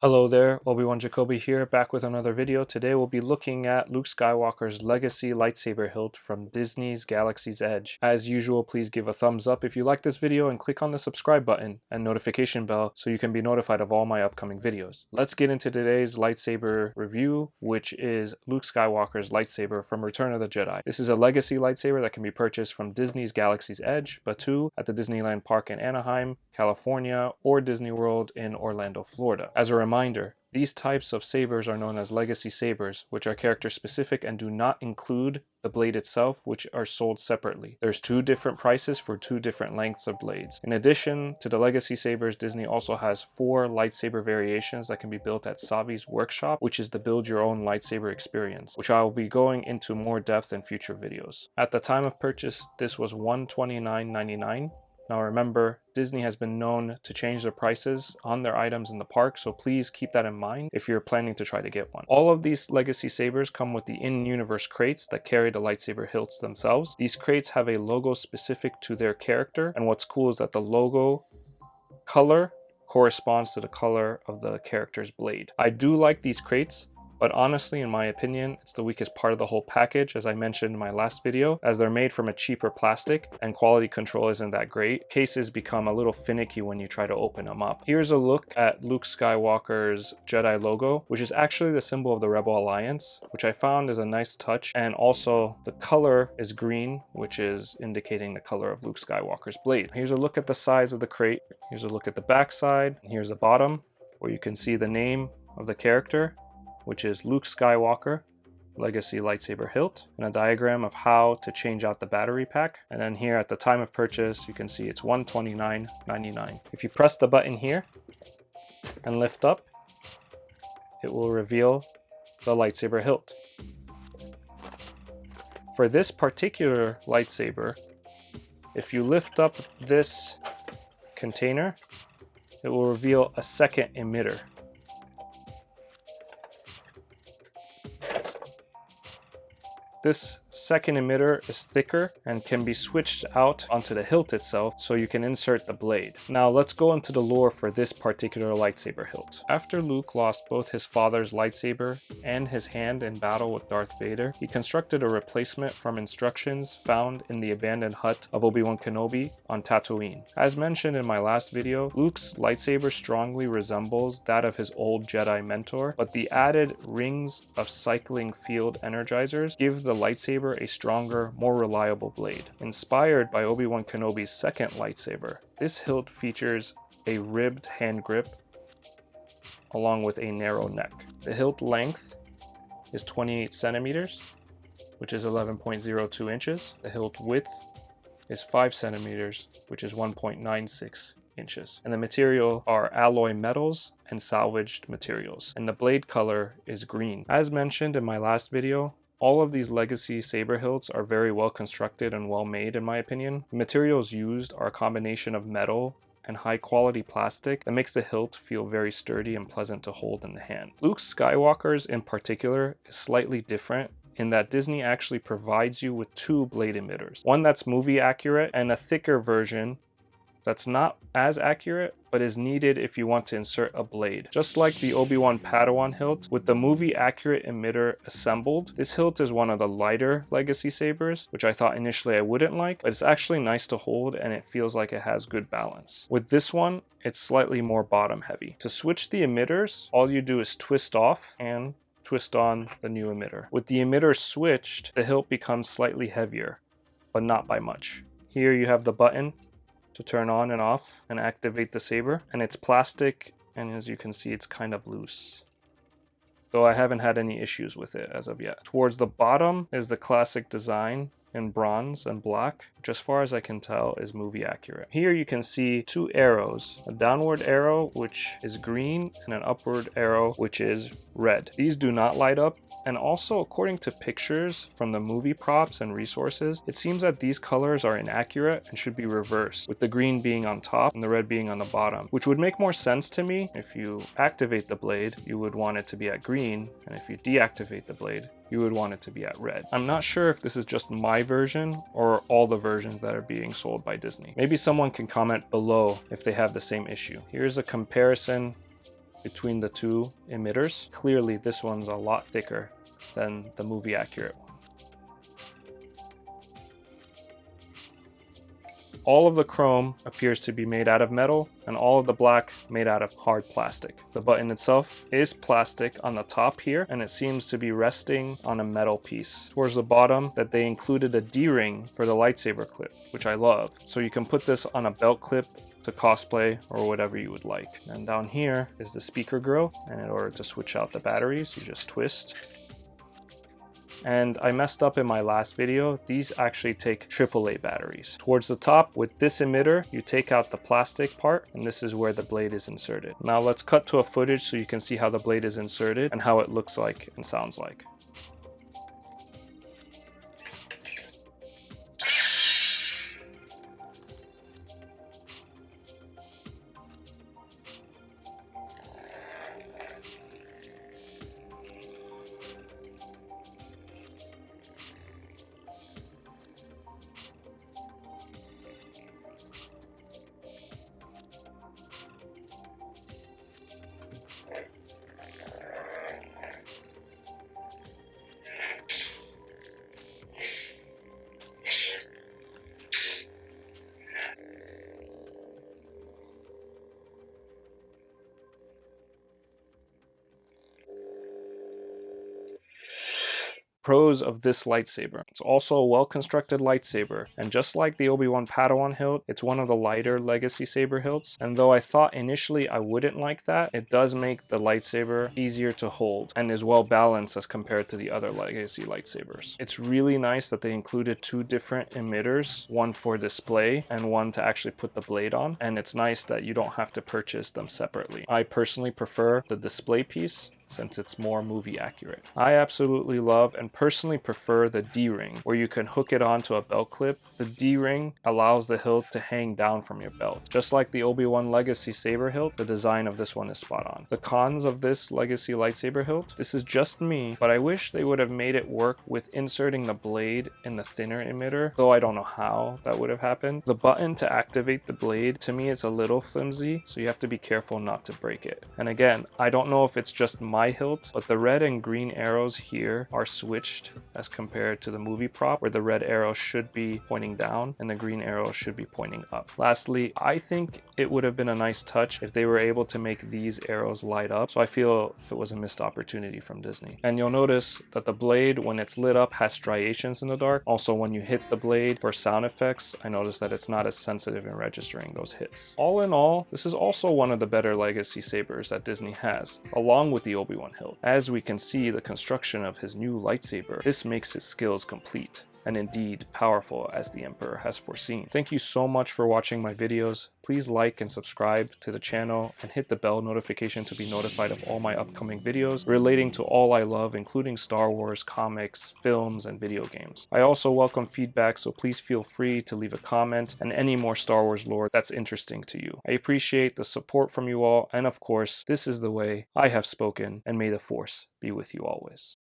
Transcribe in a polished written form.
Hello there, Obi-Wan Jacoby here, back with another video. Today we'll be looking at Luke Skywalker's legacy lightsaber hilt from Disney's Galaxy's Edge. As usual, please give a thumbs up if you like this video and click on the subscribe button and notification bell so you can be notified of all my upcoming videos. Let's get into today's lightsaber review, which is Luke Skywalker's lightsaber from Return of the Jedi. This is a legacy lightsaber that can be purchased from Disney's Galaxy's Edge, Batu at the Disneyland Park in Anaheim, California, or Disney World in Orlando, Florida. As a reminder, these types of sabers are known as legacy sabers, which are character specific and do not include the blade itself, which are sold separately. There's two different prices for two different lengths of blades. In addition to the legacy sabers, Disney also has 4 lightsaber variations that can be built at Savi's workshop, which is the build your own lightsaber experience, which I will be going into more depth in future videos. At the time of purchase, this was $129.99. Now remember, Disney has been known to change their prices on their items in the park, so please keep that in mind if you're planning to try to get one. All of these legacy sabers come with the in-universe crates that carry the lightsaber hilts themselves. These crates have a logo specific to their character, and what's cool is that the logo color corresponds to the color of the character's blade. I do like these crates, but honestly, in my opinion, it's the weakest part of the whole package, as I mentioned in my last video, as they're made from a cheaper plastic and quality control isn't that great. Cases become a little finicky when you try to open them up. Here's a look at Luke Skywalker's Jedi logo, which is actually the symbol of the Rebel Alliance, which I found is a nice touch. And also the color is green, which is indicating the color of Luke Skywalker's blade. Here's a look at the size of the crate. Here's a look at the back side. And here's the bottom, where you can see the name of the character, which is Luke Skywalker, legacy lightsaber hilt, and a diagram of how to change out the battery pack. And then here at the time of purchase, you can see it's $129.99. If you press the button here and lift up, it will reveal the lightsaber hilt. For this particular lightsaber, if you lift up this container, it will reveal a second emitter. This second emitter is thicker and can be switched out onto the hilt itself so you can insert the blade. Now let's go into the lore for this particular lightsaber hilt. After Luke lost both his father's lightsaber and his hand in battle with Darth Vader, he constructed a replacement from instructions found in the abandoned hut of Obi-Wan Kenobi on Tatooine. As mentioned in my last video, Luke's lightsaber strongly resembles that of his old Jedi mentor, but the added rings of cycling field energizers give the lightsaber a stronger, more reliable blade. Inspired by Obi-Wan Kenobi's second lightsaber, this hilt features a ribbed hand grip along with a narrow neck. The hilt length is 28 centimeters, which is 11.02 inches. The hilt width is 5 centimeters, which is 1.96 inches. And the material are alloy metals and salvaged materials. And the blade color is green. As mentioned in my last video, all of these legacy saber hilts are very well constructed and well made in my opinion. The materials used are a combination of metal and high quality plastic that makes the hilt feel very sturdy and pleasant to hold in the hand. Luke Skywalker's in particular is slightly different in that Disney actually provides you with 2 blade emitters. One that's movie accurate and a thicker version that's not as accurate, but is needed if you want to insert a blade. Just like the Obi-Wan Padawan hilt, with the movie accurate emitter assembled, this hilt is one of the lighter legacy sabers, which I thought initially I wouldn't like, but it's actually nice to hold and it feels like it has good balance. With this one, it's slightly more bottom heavy. To switch the emitters, all you do is twist off and twist on the new emitter. With the emitter switched, the hilt becomes slightly heavier, but not by much. Here you have the button to turn on and off and activate the saber, and it's plastic, and as you can see it's kind of loose, though I haven't had any issues with it as of yet. Towards the bottom is the classic design in bronze and black, which as far as I can tell is movie accurate. Here you can see 2 arrows, a downward arrow which is green and an upward arrow which is red. These do not light up, and also according to pictures from the movie props and resources, it seems that these colors are inaccurate and should be reversed, with the green being on top and the red being on the bottom, which would make more sense to me. If you activate the blade, you would want it to be at green, and if you deactivate the blade, you would want it to be at red. I'm not sure if this is just my version or all the versions that are being sold by Disney. Maybe someone can comment below if they have the same issue. Here's a comparison between the two emitters. Clearly this one's a lot thicker than the movie accurate one. All of the chrome appears to be made out of metal, and all of the black made out of hard plastic. The button itself is plastic on the top here, and it seems to be resting on a metal piece. Towards the bottom, that they included a D-ring for the lightsaber clip, which I love. So you can put this on a belt clip to cosplay or whatever you would like. And down here is the speaker grill, and in order to switch out the batteries, you just twist. And I messed up in my last video. These actually take AAA batteries. Towards the top, with this emitter, you take out the plastic part, and this is where the blade is inserted. Now let's cut to a footage so you can see how the blade is inserted and how it looks like and sounds like. Pros of this lightsaber. It's also a well-constructed lightsaber, and just like the Obi-Wan Padawan hilt, it's one of the lighter legacy saber hilts, and though I thought initially I wouldn't like that, it does make the lightsaber easier to hold and is well balanced as compared to the other legacy lightsabers. It's really nice that they included two different emitters, one for display and one to actually put the blade on, and it's nice that you don't have to purchase them separately. I personally prefer the display piece since it's more movie accurate. I absolutely love and personally prefer the D-ring, where you can hook it onto a belt clip. The D-ring allows the hilt to hang down from your belt. Just like the Obi-Wan Legacy saber hilt, the design of this one is spot on. The cons of this Legacy lightsaber hilt, this is just me, but I wish they would have made it work with inserting the blade in the thinner emitter, though I don't know how that would have happened. The button to activate the blade, to me, it's a little flimsy, so you have to be careful not to break it. And again, I don't know if it's just my hilt, but the red and green arrows here are switched as compared to the movie prop, where the red arrow should be pointing down and the green arrow should be pointing up. Lastly, I think it would have been a nice touch if they were able to make these arrows light up, so I feel it was a missed opportunity from Disney. And you'll notice that the blade, when it's lit up, has striations in the dark. Also, when you hit the blade for sound effects, I noticed that it's not as sensitive in registering those hits. All in all, this is also one of the better legacy sabers that Disney has, along with the Obi-Wan hilt. As we can see the construction of his new lightsaber, this makes his skills complete, and indeed powerful as the Emperor has foreseen. Thank you so much for watching my videos. Please like and subscribe to the channel and hit the bell notification to be notified of all my upcoming videos relating to all I love, including Star Wars, comics, films, and video games. I also welcome feedback, so please feel free to leave a comment and any more Star Wars lore that's interesting to you. I appreciate the support from you all, and of course, this is the way. I have spoken, and may the Force be with you always.